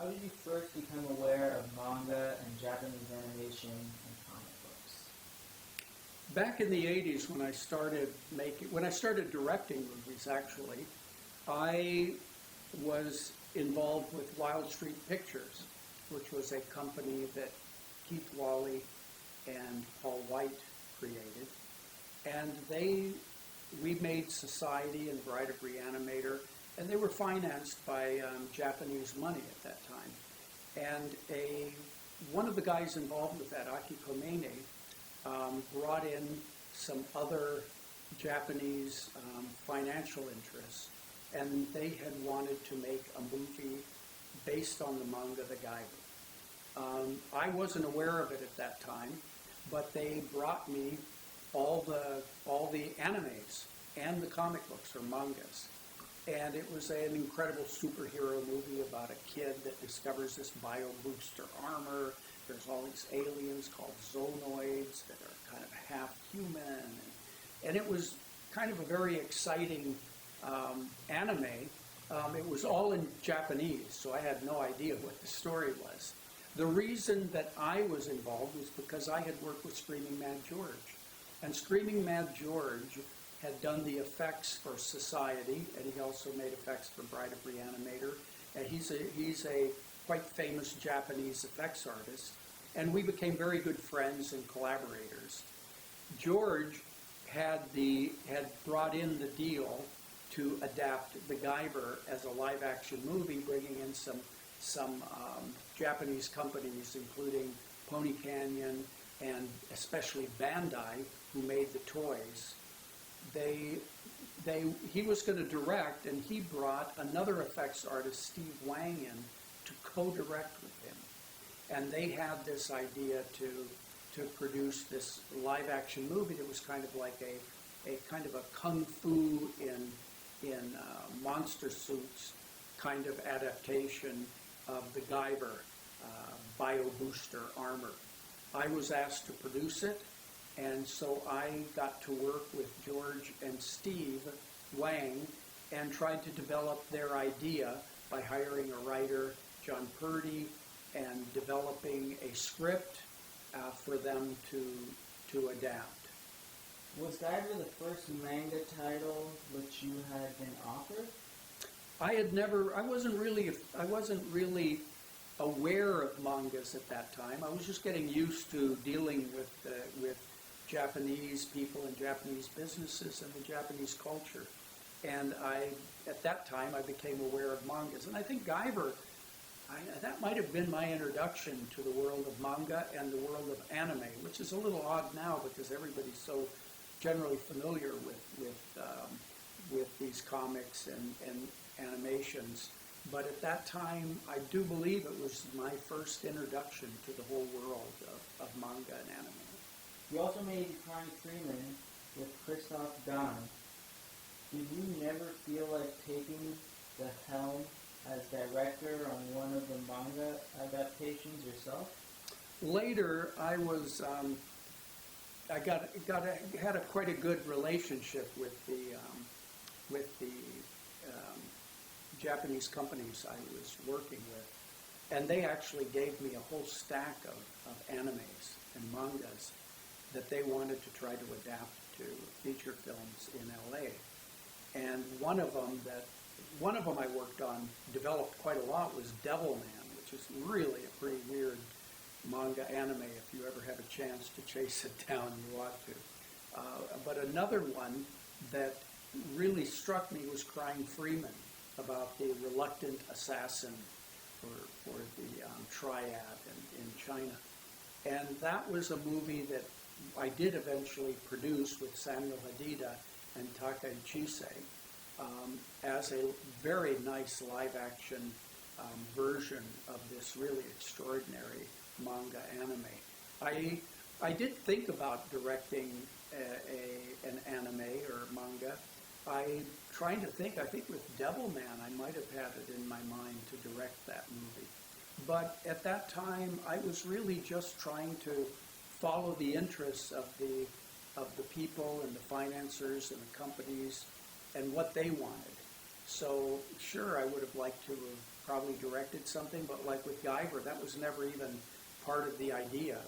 How did you first become aware of manga and Japanese animation and comic books? Back in the 80s when I started directing movies actually, I was involved with Wild Street Pictures, which was a company that Keith Wally and Paul White created. And we made Society and Bride of Reanimator, and they were financed by Japanese money at that time. And one of the guys involved with that, Aki Komene, brought in some other Japanese financial interests, and they had wanted to make a movie based on the manga The Guyver. I wasn't aware of it at that time, but they brought me all the animes and the comic books or mangas. And it was an incredible superhero movie about a kid that discovers this bio booster armor. There's all these aliens called zonoids that are kind of half human. And it was kind of a very exciting anime. It was all in Japanese, so I had no idea what the story was. The reason that I was involved was because I had worked with Screaming Mad George. And Screaming Mad George had done the effects for Society, and he also made effects for Bride of Reanimator. And he's a quite famous Japanese effects artist. And we became very good friends and collaborators. George had brought in the deal to adapt The Guyver as a live-action movie, bringing in some Japanese companies, including Pony Canyon and especially Bandai, who made the toys. He was going to direct, and he brought another effects artist, Steve Wang, in to co-direct with him. And they had this idea to produce this live-action movie that was kind of like a kind of a kung fu in monster suits kind of adaptation of the Guyver bio booster armor. I was asked to produce it, and so I got to work with George and Steve Wang and tried to develop their idea by hiring a writer, John Purdy, and developing a script for them to adapt. Was Guyver the first manga title which you had been offered? I wasn't really aware of mangas at that time. I was just getting used to dealing with Japanese people and Japanese businesses and the Japanese culture. And at that time, I became aware of mangas. And I think Guyver, that might have been my introduction to the world of manga and the world of anime, which is a little odd now because everybody's so generally familiar with these comics and animations. But at that time, I do believe it was my first introduction to the whole world of manga and anime. You also made Crying Freeman with Christoph Gahn. Did you never feel like taking the helm as director on one of the manga adaptations yourself? Later, I was had quite a good relationship with the Japanese companies I was working with, and they actually gave me a whole stack of animes and mangas that they wanted to try to adapt to feature films in LA. And one of them I worked on, developed quite a lot, was Devilman, which is really a pretty weird manga anime. If you ever have a chance to chase it down, you ought to. But another one that really struck me was Crying Freeman, about the reluctant assassin for the triad in China. And that was a movie that I did eventually produce with Samuel Hadida and Taka Ichise as a very nice live-action version of this really extraordinary manga anime. I did think about directing an anime or manga. I think with Devilman I might have had it in my mind to direct that movie. But at that time I was really just trying to follow the interests of the people and the financiers and the companies and what they wanted. So sure, I would have liked to have probably directed something, but like with Guyver, that was never even part of the idea.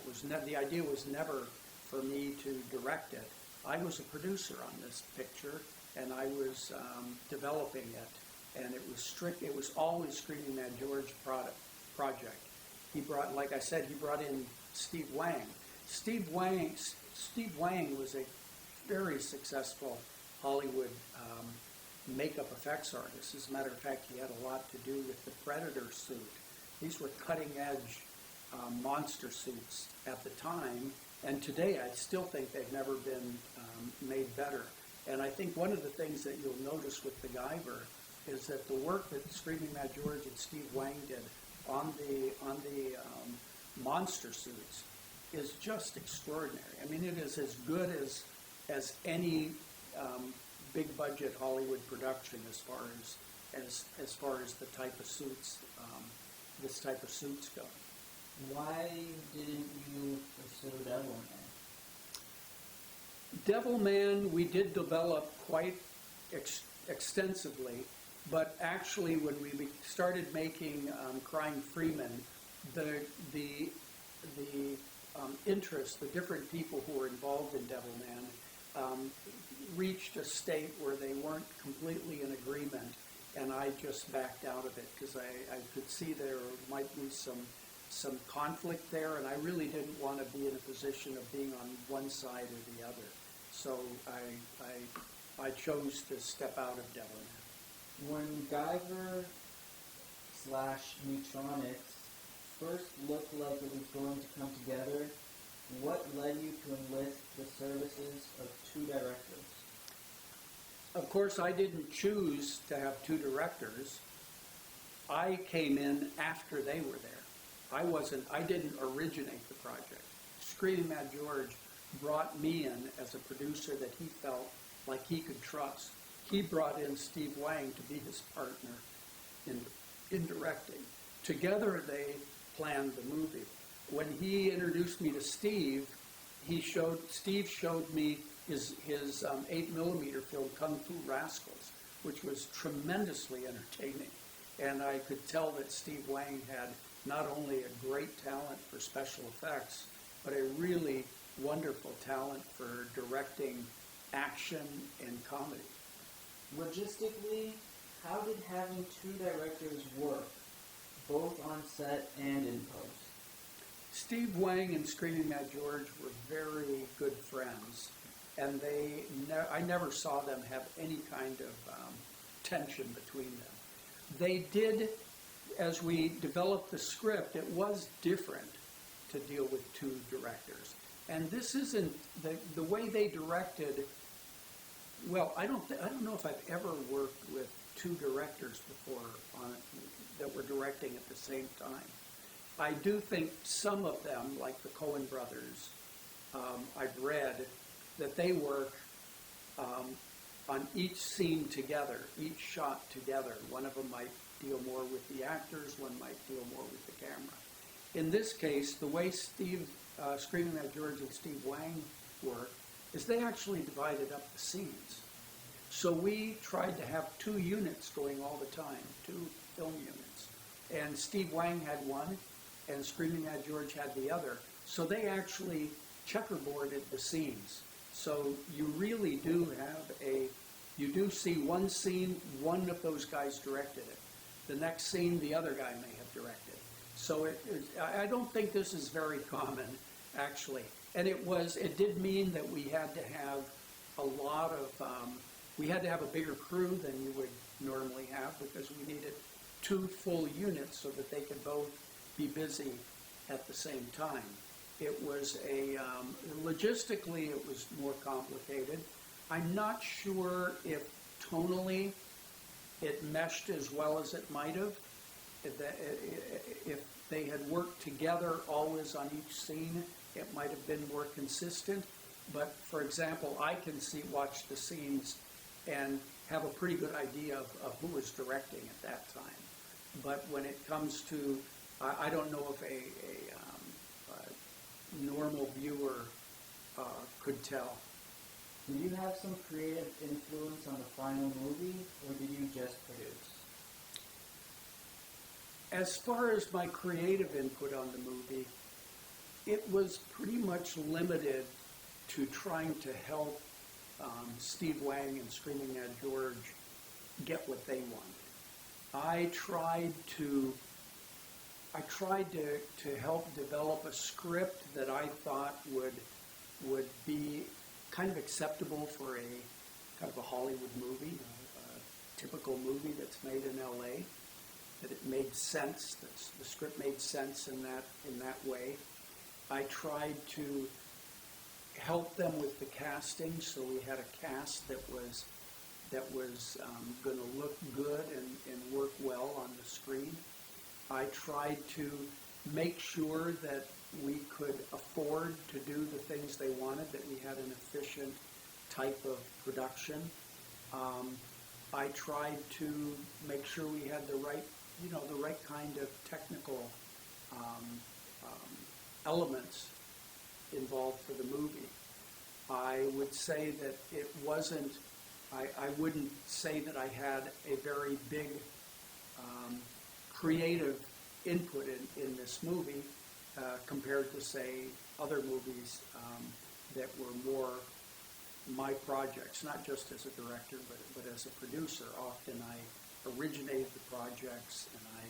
The idea was never for me to direct it. I was a producer on this picture, and I was developing it, and it was always Screaming Mad George project. He brought, like I said, he brought in Steve Wang. Steve Wang was a very successful Hollywood makeup effects artist. As a matter of fact, he had a lot to do with the Predator suit. These were cutting-edge monster suits at the time, and today I still think they've never been made better. And I think one of the things that you'll notice with the Guyver is that the work that Screaming Mad George and Steve Wang did on the monster suits is just extraordinary. I mean, it is as good as any big budget Hollywood production as far as the type of suits, this type of suits go. Why didn't you pursue Devilman, we did develop quite extensively, but actually when we started making Crying Freeman, the interest, the different people who were involved in Devilman reached a state where they weren't completely in agreement, and I just backed out of it because I could see there might be some conflict there, and I really didn't want to be in a position of being on one side or the other. So I chose to step out of Devilman. When Guyver / Mutronics first looked like it was going to come together, what led you to enlist the services of two directors? Of course, I didn't choose to have two directors. I came in after they were there. I didn't originate the project. Screaming Mad George brought me in as a producer that he felt like he could trust. He brought in Steve Wang to be his partner in directing. Together they planned the movie. When he introduced me to Steve, Steve showed me his 8mm film Kung Fu Rascals, which was tremendously entertaining. And I could tell that Steve Wang had not only a great talent for special effects, but a really wonderful talent for directing action and comedy. Logistically, how did having two directors work, both on set and in post? Steve Wang and Screaming Mad George were very good friends, and I never saw them have any kind of tension between them. They did, as we developed the script, it was different to deal with two directors. And this isn't, the way they directed, well, I don't know if I've ever worked with two directors before that were directing at the same time. I do think some of them, like the Coen brothers, I've read that they work on each scene together, each shot together. One of them might deal more with the actors, one might deal more with the camera. In this case, the way Screaming Mad George and Steve Wang work is they actually divided up the scenes. So we tried to have two units going all the time, two film units. And Steve Wang had one, and Screaming Mad George had the other. So they actually checkerboarded the scenes. So you really do you do see one scene, one of those guys directed it. The next scene, the other guy may have directed. So I don't think this is very common, actually. And it did mean that we had to have we had to have a bigger crew than you would normally have because we needed two full units so that they could both be busy at the same time. It was logistically it was more complicated. I'm not sure if tonally it meshed as well as it might have. If they had worked together always on each scene, it might have been more consistent. But for example, I can watch the scenes and have a pretty good idea of who was directing at that time. But when it comes to, I don't know if a normal viewer could tell. Did you have some creative influence on the final movie, or did you just produce? As far as my creative input on the movie, it was pretty much limited to trying to help Steve Wang and Screaming Mad George get what they wanted. I tried to help develop a script that I thought would be kind of acceptable for a kind of a Hollywood movie, a typical movie that's made in LA. That it made sense. That the script made sense in that way. I tried to help them with the casting, so we had a cast that was going to look good and work well on the screen. I tried to make sure that we could afford to do the things they wanted, that we had an efficient type of production. I tried to make sure we had the right kind of technical elements involved for the movie. I would say that it wasn't, I wouldn't say that I had a very big creative input in this movie compared to, say, other movies that were more my projects, not just as a director, but as a producer. Often I originated the projects, and I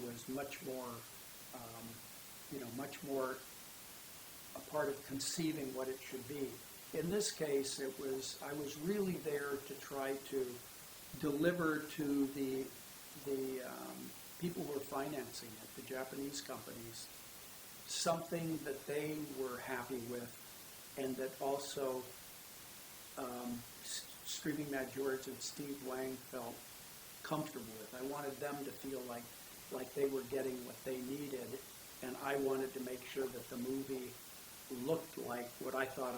was much more a part of conceiving what it should be. In this case, I was really there to try to deliver to the people who were financing it, the Japanese companies, something that they were happy with, and that also Screaming Mad George and Steve Wang felt comfortable with. I wanted them to feel like they were getting what they needed, and I wanted to make sure that the movie looked like what I thought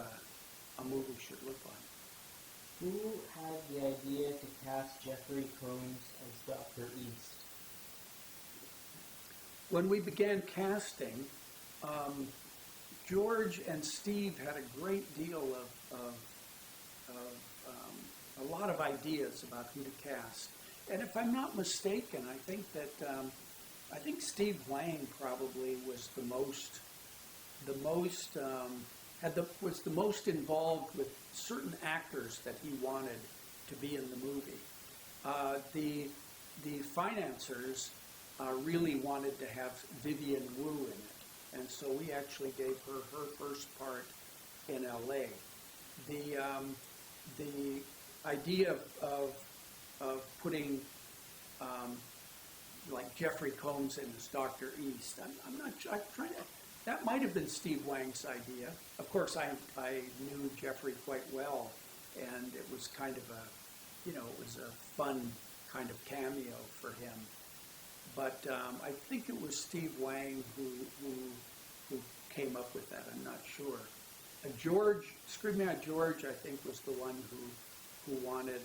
a movie should look like. Who had the idea to cast Jeffrey Combs as Dr. East? When we began casting, George and Steve had a great deal of a lot of ideas about who to cast. And if I'm not mistaken, I think Steve Wang probably was the most involved with certain actors that he wanted to be in the movie. The financiers really wanted to have Vivian Wu in it, and so we actually gave her first part in LA. The idea of putting like Jeffrey Combs in as Dr. East, I'm not sure. That might have been Steve Wang's idea. Of course, I knew Jeffrey quite well, and it was kind of it was a fun kind of cameo for him. But I think it was Steve Wang who came up with that. I'm not sure. Screaming Mad George, I think, was the one who wanted,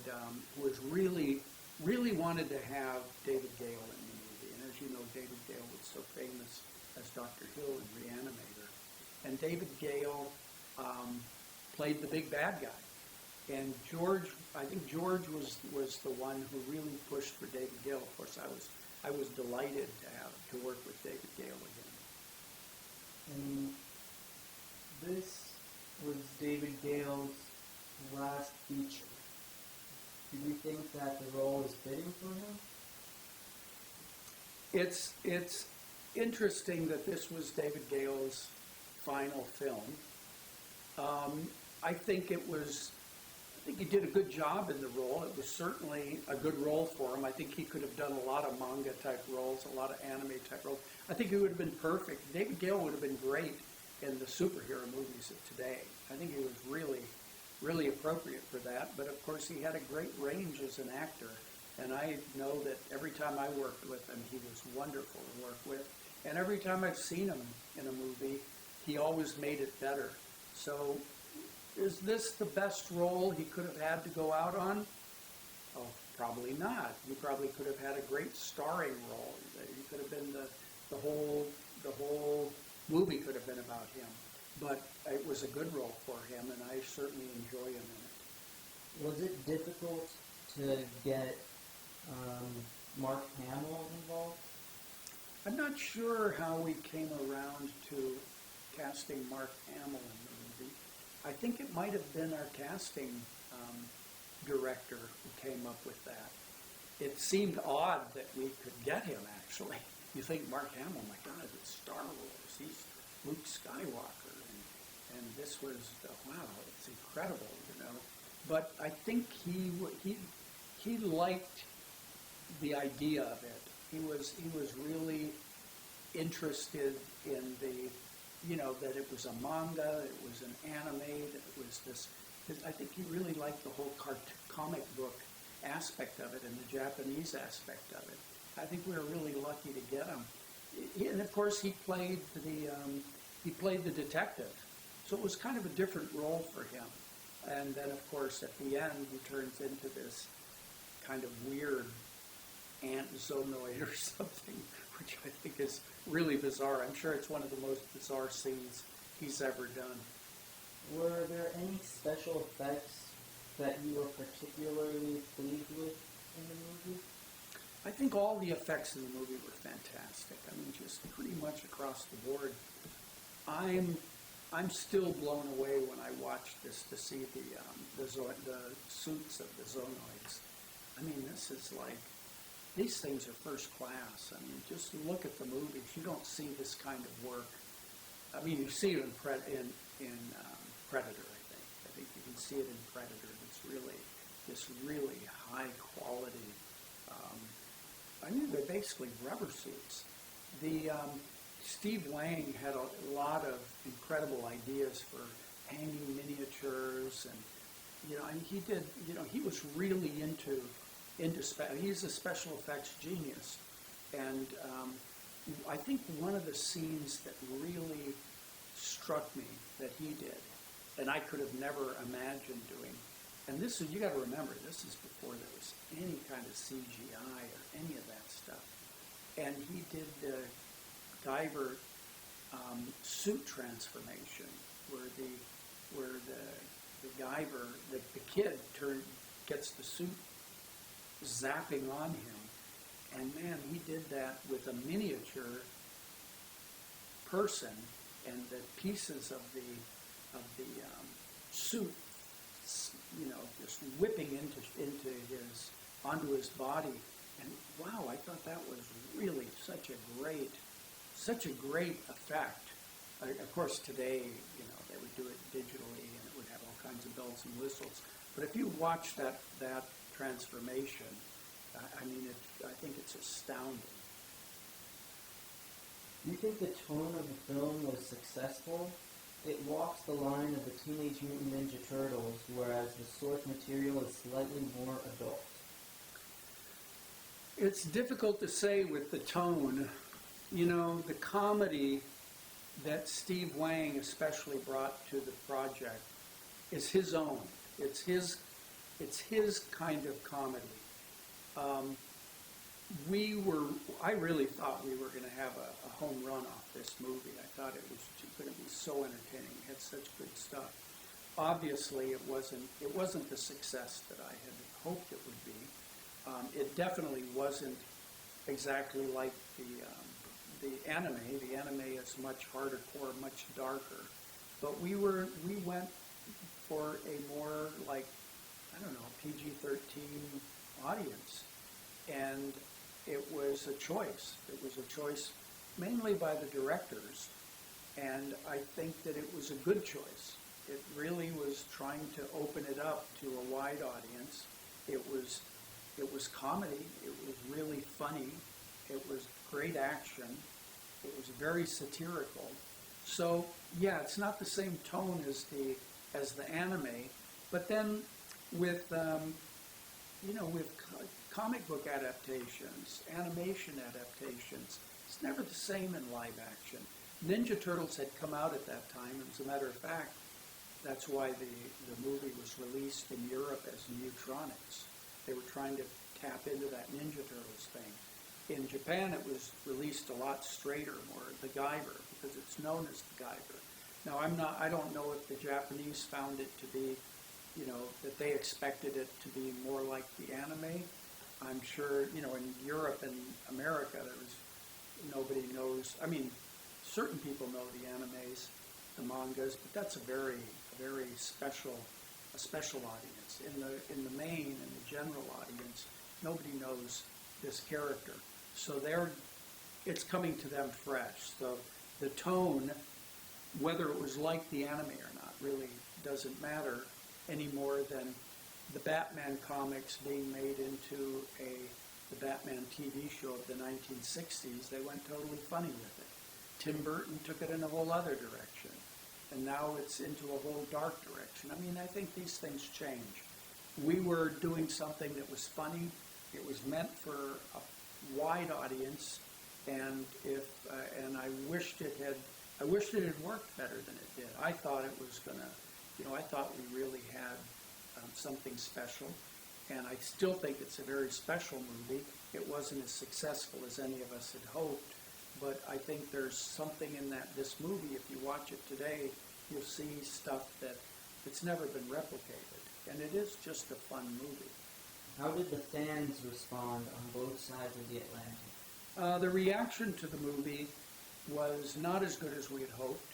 who was really wanted to have David Gale in the movie. And as you know, David Gale was so famous as Dr. Hill in Reanimator. And David Gale played the big bad guy. And I think George was the one who really pushed for David Gale. Of course, I was delighted to work with David Gale again. And this was David Gale's last feature. Do you think that the role is fitting for him? It's interesting that this was David Gale's final film. I think he did a good job in the role. It was certainly a good role for him. I think he could have done a lot of manga-type roles, a lot of anime-type roles. I think he would have been perfect. David Gale would have been great in the superhero movies of today. I think he was really appropriate for that. But, of course, he had a great range as an actor. And I know that every time I worked with him, he was wonderful to work with. And every time I've seen him in a movie, he always made it better. So is this the best role he could have had to go out on? Oh, probably not. He probably could have had a great starring role. He could have been the whole movie could have been about him. But it was a good role for him, and I certainly enjoy him in it. Was it difficult to get Mark Hamill involved? I'm not sure how we came around to casting Mark Hamill in the movie. I think it might have been our casting director who came up with that. It seemed odd that we could get him, actually. You think Mark Hamill, my God, it's Star Wars. He's Luke Skywalker. And this was, wow, it's incredible, you know. But I think he liked the idea of it. He was really interested in the, you know, that it was a manga, it was an anime, that it was this. I think he really liked the whole comic book aspect of it and the Japanese aspect of it. I think we were really lucky to get him. And of course, he played the detective, so it was kind of a different role for him. And then, of course, at the end, he turns into this kind of weird ant zonoid or something, which I think is really bizarre. I'm sure it's one of the most bizarre scenes he's ever done. Were there any special effects that you were particularly pleased with in the movie? I think all the effects in the movie were fantastic. I mean, just pretty much across the board. I'm still blown away when I watch this to see the suits of the Zonoids. I mean, this is like, these things are first class. I mean, just look at the movies. You don't see this kind of work. I mean, you see it in Predator, I think. I think you can see it in Predator. It's really high quality. I mean, they're basically rubber suits. Steve Wang had a lot of incredible ideas for hanging miniatures, and he did. He was really into he's a special effects genius, and I think one of the scenes that really struck me that he did, and I could have never imagined doing. And this is, you got to remember, this is before there was any kind of CGI or any of that stuff. And he did the Guyver suit transformation, where the Guyver, the kid gets the suit zapping on him, and man, he did that with a miniature person, and the pieces of the suit, just whipping onto his body, and wow, I thought that was really such a great effect. Of course, today, they would do it digitally, and it would have all kinds of bells and whistles. But if you watch that transformation, I mean, I think it's astounding. Do you think the tone of the film was successful? It walks the line of the Teenage Mutant Ninja Turtles, whereas the source material is slightly more adult. It's difficult to say with the tone. The comedy that Steve Wang especially brought to the project is his own. It's his kind of comedy. I really thought we were going to have a home run off this movie. I thought it was going to be so entertaining. It had such good stuff. Obviously, it wasn't the success that I had hoped it would be. It definitely wasn't exactly like the anime. The anime is much harder core, much darker. But we went for a more like, I don't know, PG-13 audience. And it was a choice. It was a choice mainly by the directors. And I think that it was a good choice. It really was trying to open it up to a wide audience. It was comedy. It was really funny. It was great action. It was very satirical. So yeah, it's not the same tone as the anime, but then with comic book adaptations, animation adaptations, it's never the same in live action. Ninja Turtles had come out at that time, and as a matter of fact, that's why the movie was released in Europe as Mutronics. They were trying to tap into that Ninja Turtles thing. In Japan, it was released a lot straighter, more the Guyver, because it's known as the Guyver. Now, I don't know if the Japanese found it to be, that they expected it to be more like the anime. I'm sure, in Europe and America, nobody knows. I mean, certain people know the animes, the mangas, but that's a very special audience. In the main, in the general audience, nobody knows this character. So it's coming to them fresh. So the tone, whether it was like the anime or not, really doesn't matter any more than the Batman comics being made into the Batman TV show of the 1960s. They went totally funny with it. Tim Burton took it in a whole other direction, and now it's into a whole dark direction. I mean, I think these things change. We were doing something that was funny. It was meant for a wide audience, and I wished it had worked better than it did. I thought it was gonna, I thought we really had something special, and I still think it's a very special movie. It wasn't as successful as any of us had hoped, but I think there's something in this movie. If you watch it today, you'll see stuff that's never been replicated, and it is just a fun movie. How did the fans respond on both sides of the Atlantic? The reaction to the movie was not as good as we had hoped.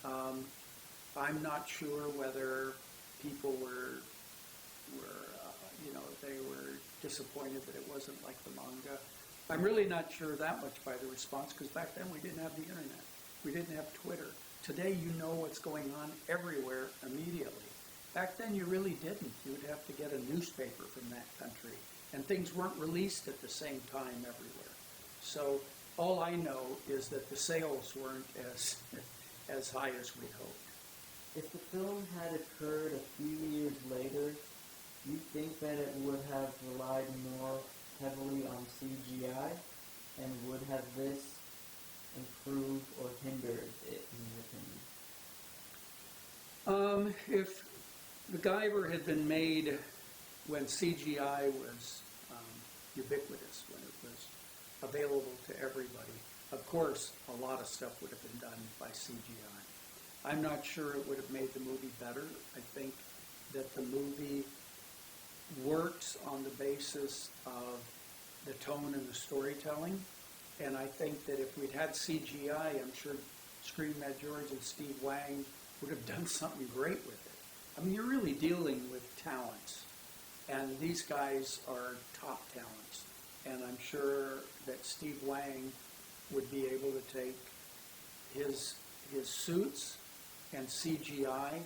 I'm not sure whether people were they were disappointed that it wasn't like the manga. I'm really not sure that much by the response, because back then we didn't have the internet. We didn't have Twitter. Today you know what's going on everywhere immediately. Back then you really didn't. You would have to get a newspaper from that country, and things weren't released at the same time everywhere. So all I know is that the sales weren't as high as we'd hoped. If the film had occurred a few years later, you think that it would have relied more heavily on CGI, and would have this improved or hindered it, in your opinion? If the Guyver had been made when CGI was ubiquitous, when it was available to everybody, of course, a lot of stuff would have been done by CGI. I'm not sure it would have made the movie better. I think that the movie works on the basis of the tone and the storytelling, and I think that if we'd had CGI, I'm sure Screen Mad George and Steve Wang would have done something great with it. I mean, you're really dealing with talents, and these guys are top talents, and I'm sure that Steve Wang would be able to take his suits and CGI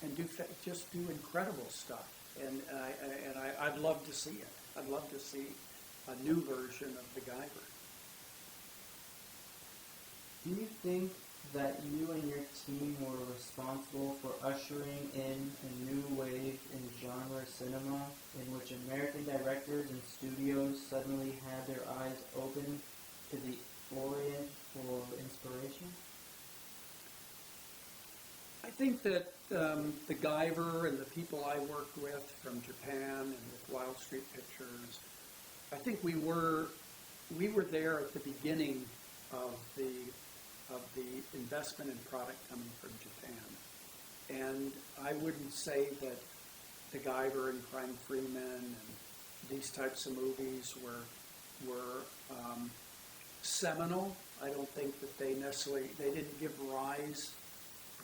and just do incredible stuff. And I'd love to see it. I'd love to see a new version of the Guyver. Do you think that you and your team were responsible for ushering in a new wave in genre cinema, in which American directors and studios suddenly had their eyes open to the Orient for inspiration? I think that the Guyver and the people I worked with from Japan and with Wild Street Pictures, I think we were there at the beginning of the investment in product coming from Japan. And I wouldn't say that the Guyver and Crime Freeman and these types of movies were seminal. I don't think that they didn't give rise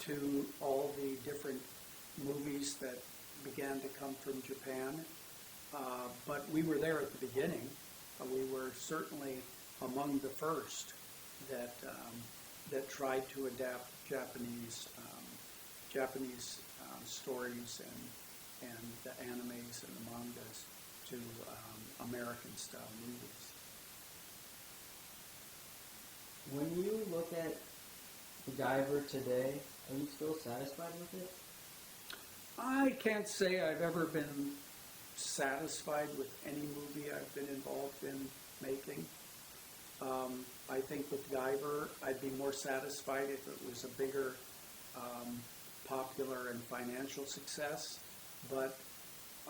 to all the different movies that began to come from Japan. But we were there at the beginning. We were certainly among the first that tried to adapt Japanese stories and the animes and the mangas to American style movies. When you look at the Guyver today, are you still satisfied with it? I can't say I've ever been satisfied with any movie I've been involved in making. I think with Guyver, I'd be more satisfied if it was a bigger, popular and financial success. But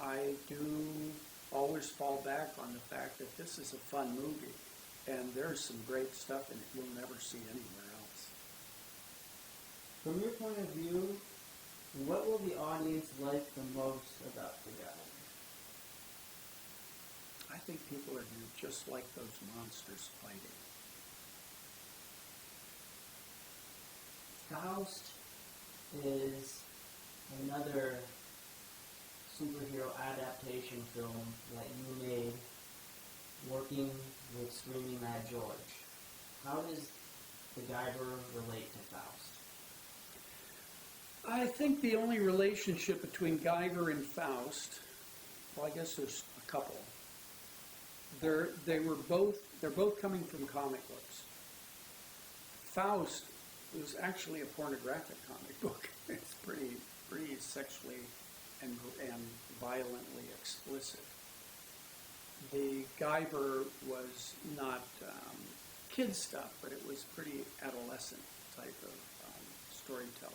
I do always fall back on the fact that this is a fun movie, and there's some great stuff in it you'll never see anywhere else. From your point of view, what will the audience like the most about the Guyver? I think people are going to just like those monsters fighting. Faust is another superhero adaptation film that you made working with Screaming Mad George. How does the Guyver relate to Faust? I think the only relationship between Guyver and Faust, well, I guess there's a couple. They're both coming from comic books. Faust was actually a pornographic comic book. It's pretty sexually and violently explicit. The Guyver was not kid stuff, but it was pretty adolescent type of storytelling.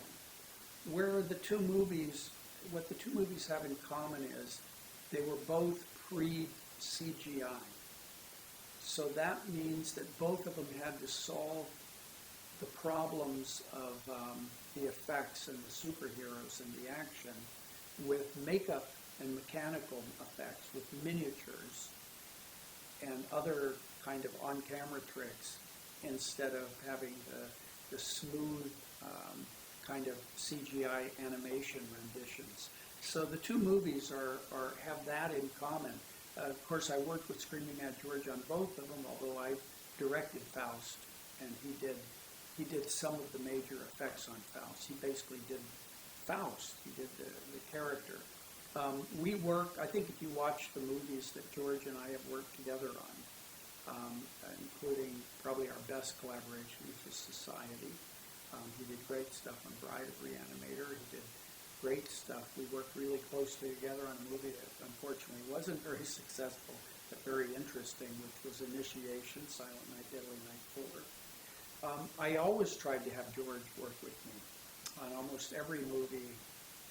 What the two movies have in common is they were both pre-CGI. So that means that both of them had to solve the problems of the effects and the superheroes and the action with makeup and mechanical effects, with miniatures and other kind of on-camera tricks, instead of having the smooth kind of CGI animation renditions. So the two movies have that in common. Of course, I worked with Screaming Mad George on both of them, although I directed Faust, and he did some of the major effects on Faust. He basically did Faust. He did the character. We work, I think if you watch the movies that George and I have worked together on, including probably our best collaboration, which is Society. He did great stuff on Bride of Reanimator. He did great stuff. We worked really closely together on a movie that unfortunately wasn't very successful, but very interesting, which was Initiation, Silent Night, Deadly Night 4. I always tried to have George work with me on almost every movie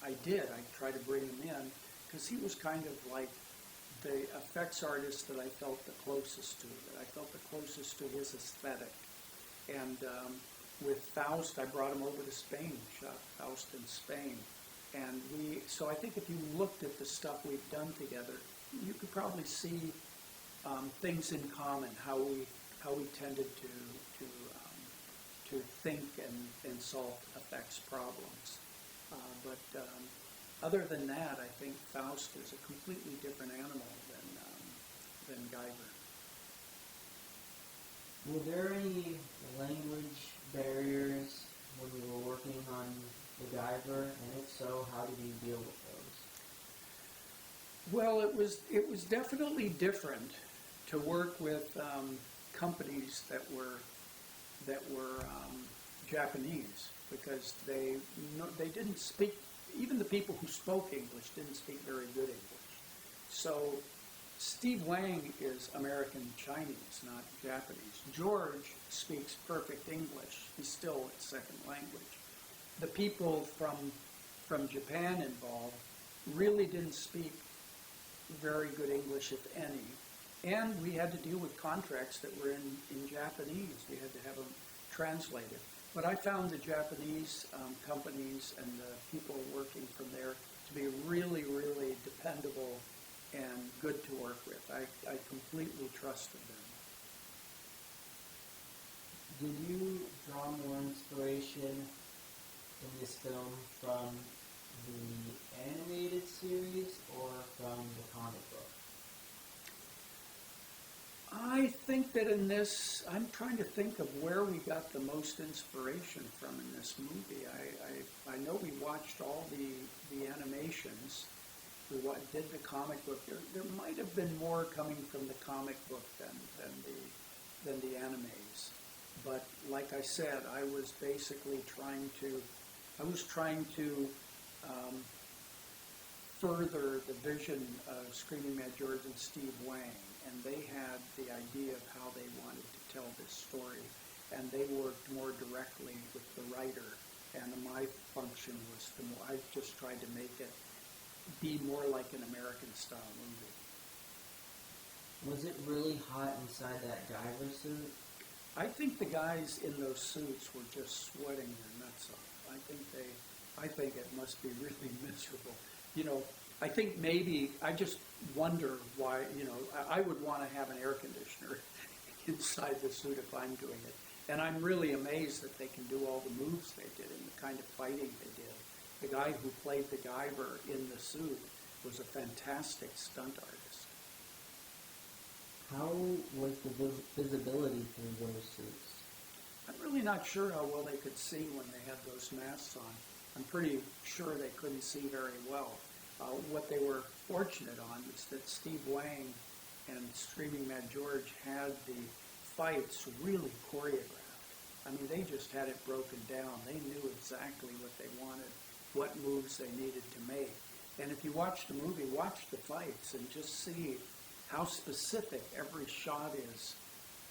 I did. I tried to bring him in because he was kind of like the effects artist that I felt the closest to, that I felt the closest to his aesthetic. And with Faust, I brought him over to Spain, shot Faust in Spain. And so I think if you looked at the stuff we've done together, you could probably see things in common, how we tended to think and solve effects problems. But other than that, I think Faust is a completely different animal than Guyver. Were there any language barriers when you were working on the Guyver, and if so, how did you deal with those? Well, it was definitely different to work with companies that were Japanese, because they didn't speak. Even the people who spoke English didn't speak very good English. So Steve Wang is American Chinese, not Japanese. George speaks perfect English. He's still a second language. The people from Japan involved really didn't speak very good English, if any. And we had to deal with contracts that were in Japanese. We had to have them translated. But I found the Japanese companies and the people working from there to be really, really dependable and good to work with. I completely trusted them. Did you draw more inspiration in this film from the animated series or from the comic book? I think that in this, I'm trying to think of where we got the most inspiration from in this movie. I know we watched all the animations. We did the comic book. There might have been more coming from the comic book than the animes. But like I said, I was basically trying to further the vision of Screaming Mad George and Steve Wang, and they had the idea of how they wanted to tell this story, and they worked more directly with the writer, and my function was I just tried to make it be more like an American-style movie. Was it really hot inside that Guyver suit? I think the guys in those suits were just sweating their nuts off. I think it must be really miserable. You know, I think maybe, I just wonder why, I would want to have an air conditioner inside the suit if I'm doing it. And I'm really amazed that they can do all the moves they did and the kind of fighting they did. The guy who played the Guyver in the suit was a fantastic stunt artist. How was the visibility through those suits? I'm really not sure how well they could see when they had those masks on. I'm pretty sure they couldn't see very well. What they were fortunate on is that Steve Wang and Screaming Mad George had the fights really choreographed. I mean, they just had it broken down. They knew exactly what they wanted, what moves they needed to make. And if you watch the movie, watch the fights and just see how specific every shot is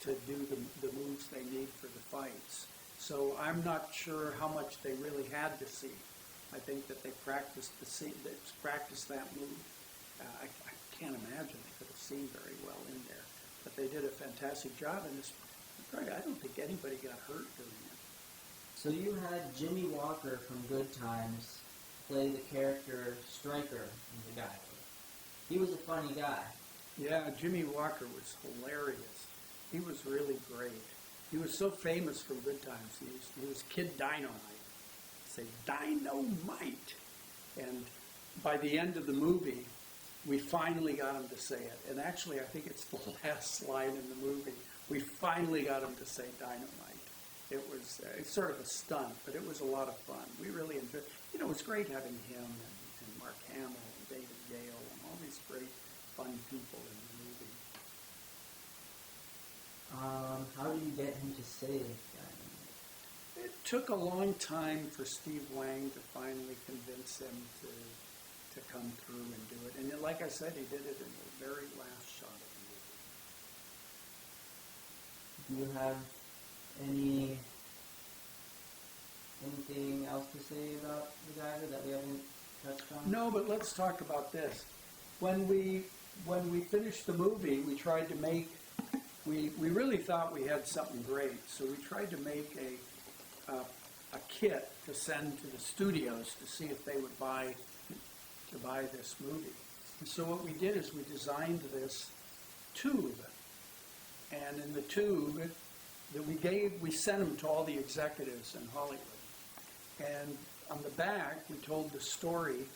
to do the moves they need for the fights. So I'm not sure how much they really had to see. I think that they practiced that move. I can't imagine they could have seen very well in there, but they did a fantastic job. And I don't think anybody got hurt doing it. So you had Jimmy Walker from Good Times play the character Stryker in The Guyver. He was a funny guy. Yeah, Jimmy Walker was hilarious. He was really great. He was so famous from Good Times. He was Kid Dynamite. Say Dynamite. And by the end of the movie, we finally got him to say it. And actually, I think it's the last line in the movie. We finally got him to say Dynamite. It was sort of a stunt, but it was a lot of fun. We really enjoyed it. You know, it was great having him and Mark Hamill and David Gale and all these great, fun people in the movie. How do you get him to say Dynamite? It took a long time for Steve Wang to finally convince him to come through and do it. And like I said, he did it in the very last shot of the movie. Do you have anything else to say about The Guyver that we haven't touched on? No, but let's talk about this. When we finished the movie, we tried to make, we really thought we had something great, so we tried to make a kit to send to the studios to see if they would buy this movie. And so what we did is we designed this tube, and in the tube that we sent them to all the executives in Hollywood. And on the back, we told the story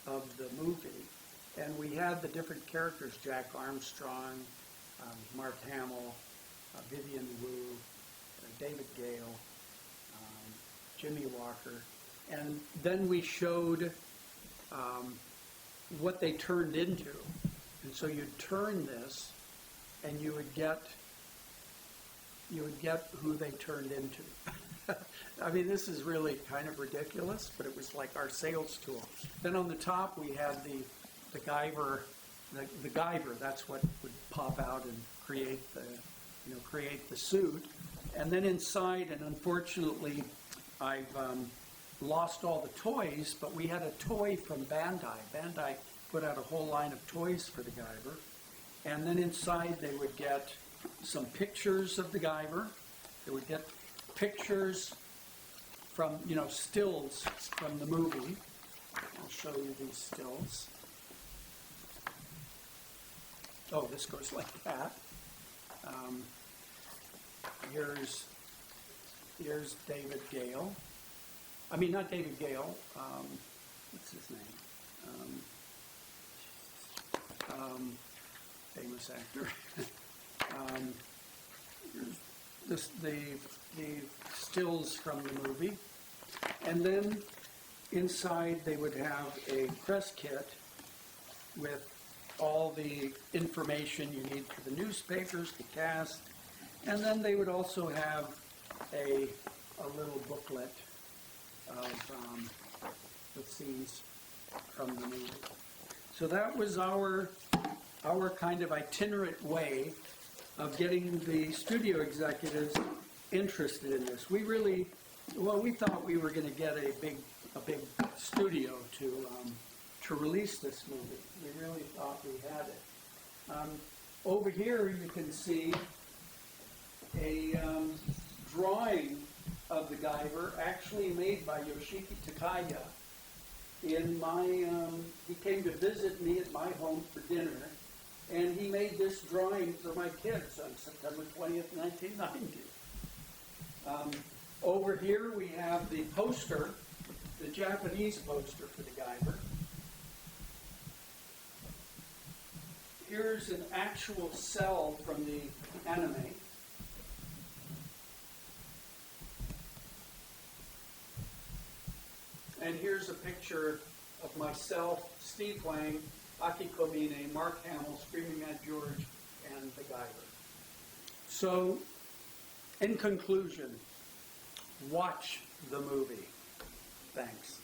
of the movie, and we had the different characters: Jack Armstrong, Mark Hamill, Vivian Wu, David Gale, Jimmy Walker, and then we showed what they turned into. And so you'd turn this, and you would get who they turned into. I mean, this is really kind of ridiculous, but it was like our sales tool. Then on the top, we had the Guyver. The Guyver, that's what would pop out and create the suit. And then inside, and unfortunately, I've lost all the toys, but we had a toy from Bandai. Bandai put out a whole line of toys for the Guyver. And then inside, they would get some pictures of the Guyver. They would get pictures from, stills from the movie. I'll show you these stills. Oh, this goes like that. Here's David Gale. I mean, not David Gale. What's his name? Famous actor. Here's the stills from the movie. And then inside they would have a press kit with all the information you need for the newspapers, the cast, and then they would also have a little booklet with scenes from the movie. So that was our kind of itinerant way of getting the studio executives interested in this. We thought we were going to get a big studio to release this movie. We really thought we had it. Over here you can see a drawing of the Guyver actually made by Yoshiki Takaya. He came to visit me at my home for dinner, and he made this drawing for my kids on September 20th, 1990. Over here we have the poster, the Japanese poster for the Guyver. Here's an actual cell from the anime. And here's a picture of myself, Steve Wang, Aki Komine, Mark Hamill, Screaming at George, and the Guyver. So, in conclusion, watch the movie. Thanks.